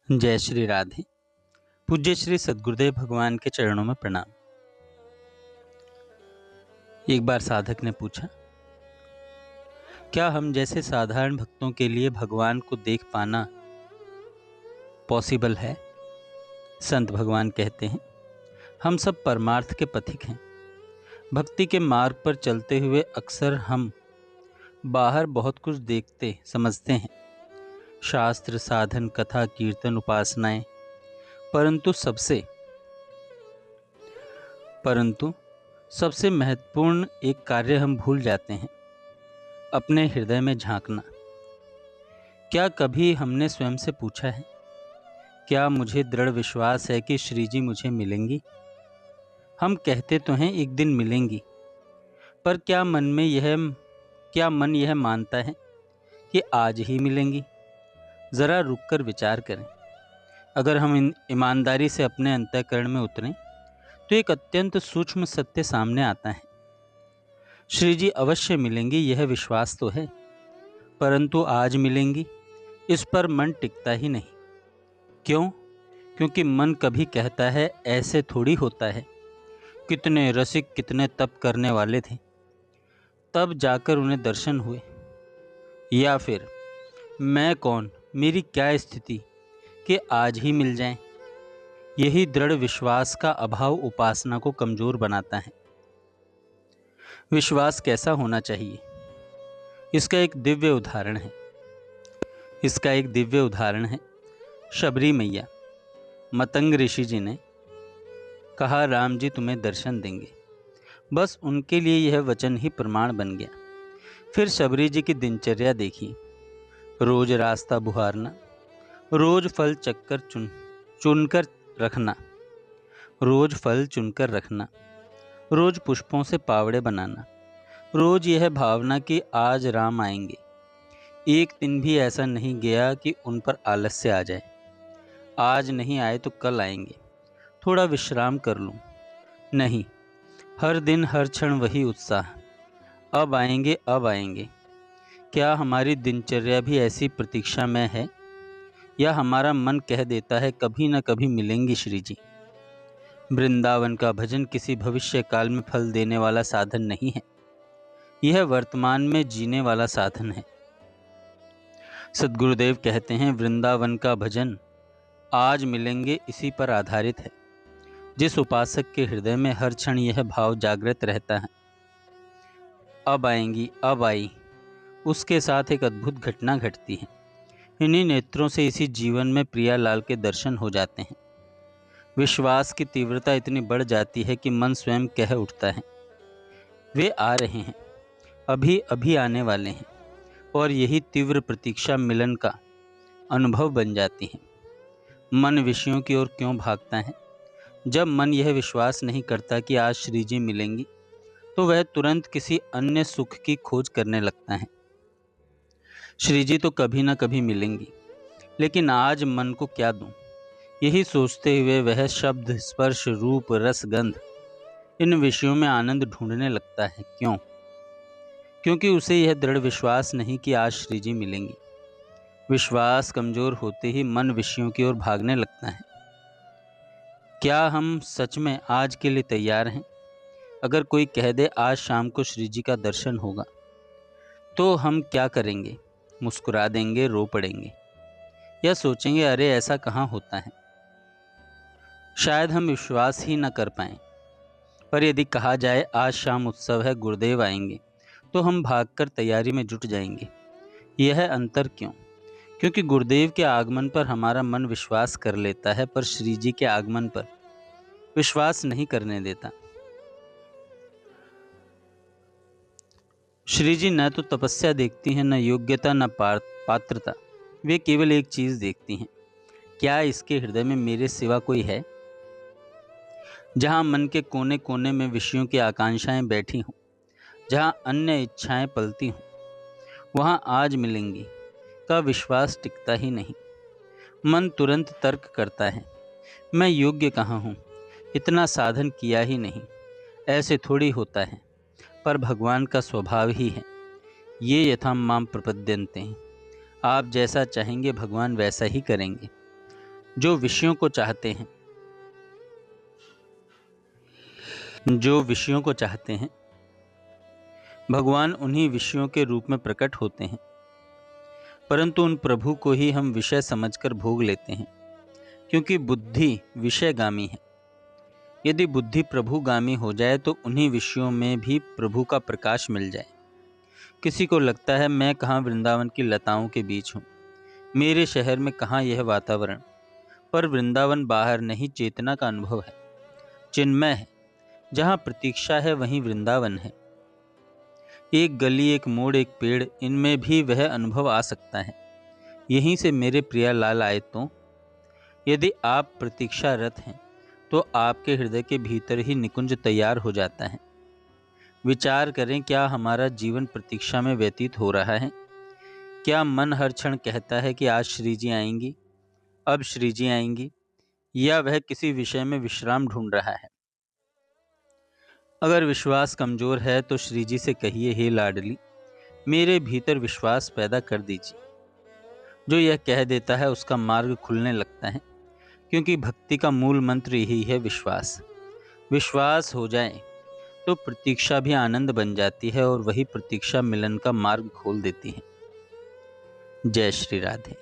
जय श्री राधे। पूज्य श्री सद्गुरुदेव भगवान के चरणों में प्रणाम। एक बार साधक ने पूछा, क्या हम जैसे साधारण भक्तों के लिए भगवान को देख पाना पॉसिबल है? संत भगवान कहते हैं, हम सब परमार्थ के पथिक हैं। भक्ति के मार्ग पर चलते हुए अक्सर हम बाहर बहुत कुछ देखते समझते हैं, शास्त्र, साधन, कथा, कीर्तन, उपासनाएं, परंतु सबसे महत्वपूर्ण एक कार्य हम भूल जाते हैं, अपने हृदय में झांकना। क्या कभी हमने स्वयं से पूछा है, क्या मुझे दृढ़ विश्वास है कि श्री जी मुझे मिलेंगी? हम कहते तो हैं एक दिन मिलेंगी, पर क्या मन यह मानता है कि आज ही मिलेंगी? ज़रा रुककर विचार करें। अगर हम ईमानदारी से अपने अंतःकरण में उतरें तो एक अत्यंत सूक्ष्म सत्य सामने आता है। श्री जी अवश्य मिलेंगी, यह विश्वास तो है, परंतु आज मिलेंगी इस पर मन टिकता ही नहीं। क्यों? क्योंकि मन कभी कहता है ऐसे थोड़ी होता है, कितने रसिक, कितने तप करने वाले थे, तब जाकर उन्हें दर्शन हुए। या फिर मैं कौन, मेरी क्या स्थिति कि आज ही मिल जाएं। यही दृढ़ विश्वास का अभाव उपासना को कमजोर बनाता है। विश्वास कैसा होना चाहिए, इसका एक दिव्य उदाहरण है शबरी मैया। मतंग ऋषि जी ने कहा, राम जी तुम्हें दर्शन देंगे। बस उनके लिए यह वचन ही प्रमाण बन गया। फिर शबरी जी की दिनचर्या देखी। रोज रास्ता बुहारना, रोज फल चुनकर रखना, रोज पुष्पों से पावड़े बनाना, रोज यह भावना कि आज राम आएंगे। एक दिन भी ऐसा नहीं गया कि उन पर आलस्य आ जाए। आज नहीं आए तो कल आएंगे, थोड़ा विश्राम कर लूं। नहीं, हर दिन हर क्षण वही उत्साह, अब आएंगे अब आएंगे। क्या हमारी दिनचर्या भी ऐसी प्रतीक्षा में है, या हमारा मन कह देता है कभी न कभी मिलेंगी श्री जी? वृंदावन का भजन किसी भविष्य काल में फल देने वाला साधन नहीं है, यह वर्तमान में जीने वाला साधन है। सद्गुरुदेव कहते हैं, वृंदावन का भजन आज मिलेंगे इसी पर आधारित है। जिस उपासक के हृदय में हर क्षण यह भाव जागृत रहता है, अब आएंगी अब आई, उसके साथ एक अद्भुत घटना घटती है। इन्हीं नेत्रों से इसी जीवन में प्रियालाल के दर्शन हो जाते हैं। विश्वास की तीव्रता इतनी बढ़ जाती है कि मन स्वयं कह उठता है, वे आ रहे हैं, अभी अभी आने वाले हैं। और यही तीव्र प्रतीक्षा मिलन का अनुभव बन जाती है। मन विषयों की ओर क्यों भागता है? जब मन यह विश्वास नहीं करता कि आज श्री जी मिलेंगी, तो वह तुरंत किसी अन्य सुख की खोज करने लगता है। श्री जी तो कभी ना कभी मिलेंगी, लेकिन आज मन को क्या दूं? यही सोचते हुए वह शब्द, स्पर्श, रूप, रस, गंध, इन विषयों में आनंद ढूंढने लगता है। क्यों? क्योंकि उसे यह दृढ़ विश्वास नहीं कि आज श्री जी मिलेंगी। विश्वास कमजोर होते ही मन विषयों की ओर भागने लगता है। क्या हम सच में आज के लिए तैयार हैं? अगर कोई कह दे आज शाम को श्री जी का दर्शन होगा, तो हम क्या करेंगे? मुस्कुरा देंगे, रो पड़ेंगे, या सोचेंगे अरे ऐसा कहाँ होता है? शायद हम विश्वास ही न कर पाएं। पर यदि कहा जाए आज शाम उत्सव है, गुरुदेव आएंगे, तो हम भागकर तैयारी में जुट जाएंगे। यह अंतर क्यों? क्योंकि गुरुदेव के आगमन पर हमारा मन विश्वास कर लेता है, पर श्री जी के आगमन पर विश्वास नहीं करने देता। श्री जी न तो तपस्या देखती हैं, न योग्यता, न पात्रता। वे केवल एक चीज देखती हैं, क्या इसके हृदय में मेरे सिवा कोई है? जहाँ मन के कोने कोने में विषयों की आकांक्षाएं बैठी हों, जहाँ अन्य इच्छाएं पलती हों, वहाँ आज मिलेंगी का विश्वास टिकता ही नहीं। मन तुरंत तर्क करता है, मैं योग्य कहाँ हूँ, इतना साधन किया ही नहीं, ऐसे थोड़ी होता है। पर भगवान का स्वभाव ही है, ये यथाम माम प्रपद्यन्ते, आप जैसा चाहेंगे भगवान वैसा ही करेंगे। जो विषयों को चाहते हैं, जो विषयों को चाहते हैं, भगवान उन्हीं विषयों के रूप में प्रकट होते हैं, परंतु उन प्रभु को ही हम विषय समझकर भोग लेते हैं, क्योंकि बुद्धि विषयगामी है। यदि बुद्धि प्रभुगामी हो जाए तो उन्हीं विषयों में भी प्रभु का प्रकाश मिल जाए। किसी को लगता है मैं कहाँ वृंदावन की लताओं के बीच हूँ, मेरे शहर में कहाँ यह वातावरण, पर वृंदावन बाहर नहीं, चेतना का अनुभव है, चिन्मय है। जहाँ प्रतीक्षा है वहीं वृंदावन है। एक गली, एक मोड़, एक पेड़, इनमें भी वह अनुभव आ सकता है। यहीं से मेरे प्रिया लाल आए तो यदि आप प्रतीक्षारत हैं तो आपके हृदय के भीतर ही निकुंज तैयार हो जाता है। विचार करें, क्या हमारा जीवन प्रतीक्षा में व्यतीत हो रहा है? क्या मन हर क्षण कहता है कि आज श्री जी आएंगी, अब श्री जी आएंगी, या वह किसी विषय में विश्राम ढूंढ रहा है? अगर विश्वास कमजोर है तो श्री जी से कहिए, हे लाडली, मेरे भीतर विश्वास पैदा कर दीजिए। जो यह कह देता है उसका मार्ग खुलने लगता है, क्योंकि भक्ति का मूल मंत्र यही है, विश्वास। विश्वास हो जाए तो प्रतीक्षा भी आनंद बन जाती है और वही प्रतीक्षा मिलन का मार्ग खोल देती है। जय श्री राधे।